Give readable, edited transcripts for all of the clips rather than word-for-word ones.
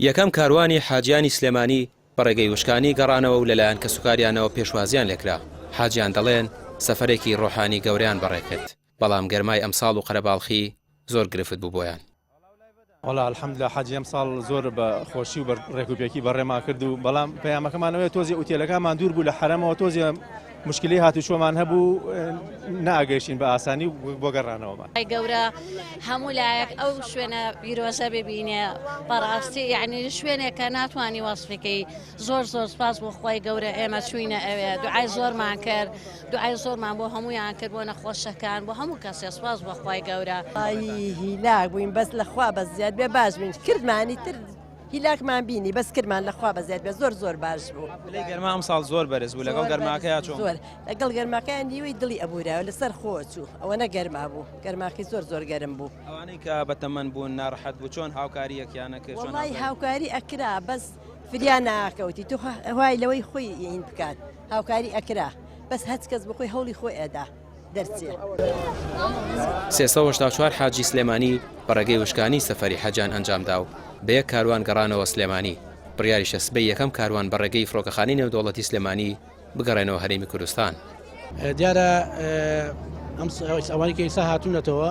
یەکەم کاروانی حاجیانی سلێمانی بەڕێگەی وشکانی گەڕانەوە و لەلایەن کەسوکاریانەوە پێشوازیان لێکرا. حاجیان دەڵێن سەفەرێکی ڕۆحانی گەوریان بەڕێکرد، بەڵام گەرمای ئەمساڵ و قەرەباڵخی زۆر گرفت بوو بۆیان. وڵا الحەمدلله حاجی ئەم ساڵ زۆر بە خۆشی و ڕێکوپێکی بەڕێما کرد و بەڵام پەیامەکەمانەوەی تۆزی ئوتێلەکەمان دوور بوو لە حرەمەوە تۆزی مشکلی هاتوچۆمان هەبوو ناگەیشتین بە ئاسانی بۆ گەڕانەوەمان. گەورە هەموو لایەک ئەو شوێنە پیرۆزە ببینێ بەڕاستی یعنی شوێنێکە ناتوانانی وەسفەکەی زۆر سپاس بۆ خۆی گەورە ئێمە چوینە ئەوێ دوعای زۆرمان کرد دوعای زۆرمان بۆ هەمویان کرد بۆ نەخۆشەکان بۆ هەموو کەسێ سپاس بۆ خۆی گەورە. هیلاک بووین بەس لەخوا بە زیاد بێ باش بین کردمانی تر هیلاکمان بینی بەس کردمان لەخوا بەزیاد بێ زۆر باش بوو. لەی گەرما ئەم ساڵ زۆر بەرز بوو لەگەڵ گەرماکەیە چۆن؟ زۆر لەگەڵ گەرماکەیان نیوەی دڵی ئەبوورەوە لەسەر خۆچوو ئەوە نەگەرما بوو گەرماکەی زۆر گەرم بوو. ئەوانەی کە بەتەمەن بوون ناڕەحەت بوو چۆن هاوکاریەکیان نەکرد؟ وەڵی هاوکاری ئەکرا بەس فریان ناکەوتی تو هوای لەوەی خۆی ئین بکات هاوکاری ئەکرا بەس هەچ کەس بخۆی هەوڵی خۆی ئەدا دەرچێ. 384 حاجی سلێمانی بەڕێگەی وشکانی سەفەری حەجان ئەنجامدا و بە یەک کاروان گەڕانەوە سلێمانی. بڕیاریشە سبەی یەکەم کاروان بەڕێگەی فڕۆکەخانەی نێودەوڵەتی سلێمانی بگەڕێنەوە هەرێمی کوردستان. دیارە ئەوانی کە ئێستا هاتوونەتەوە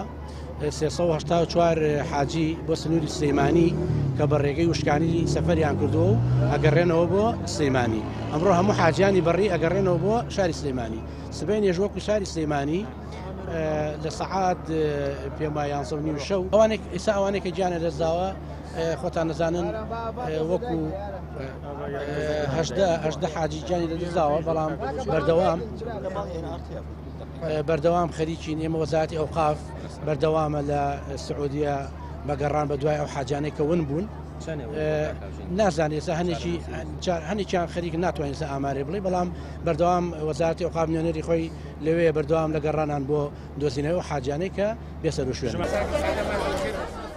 384 حاجی بۆ سنووری سلێمانی کە بەڕێگەی وشکانی سەفەریان کردووە و ئەگەڕێنەوە بۆ سلێمانی. ئەمڕۆ هەموو حاجیانی بەڕی ئەگەڕێنەوە بۆ شاری سلێمانی. سبەی نێژوەکو شاری سلێمانی لە سەعات پێم وایە 11:30 شەو ئێستا ئەوانێک کە گیانە دەستداوە خۆتان نەزانن وەکو 18 حاجی گیانی دەدەستداوە بەڵام بەردەوام خەریکین ئێمە وەزارەتی ئەوقاف بەردەوامە لە سعودیە بەگەڕان بە دوای ئەو حاجانەی کە ون بوون. نازانێت هەنێکیان خەریک ناتوانێت ئامارێ بڵێ بەڵام بەردەوام وەزارەتی ئەوقاف نوێنەری خۆی لەوەیە بەردەوام لە گەڕانان بۆ دۆزینەوە حاجانەی کە بێسەر و شوێن.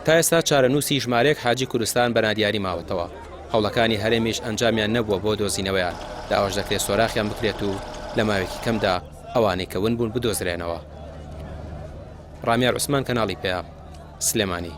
تا ئێستا چارەنووسی ژمارەیەک حاجی کوردستان بەنادیاری ماوەتەوە. هەوڵەکانی هەرێمیش ئەنجامیان نەبووە بۆ دۆزینەوەیان لە ئەوەش دەکرێت سۆراخیان بکرێت و لە ماوەیەکی کەمدا ئەوانەی کە ون بوون بدۆزرێنەوە. ڕامیار عوسمان کەناڵی پێ سلێمانی.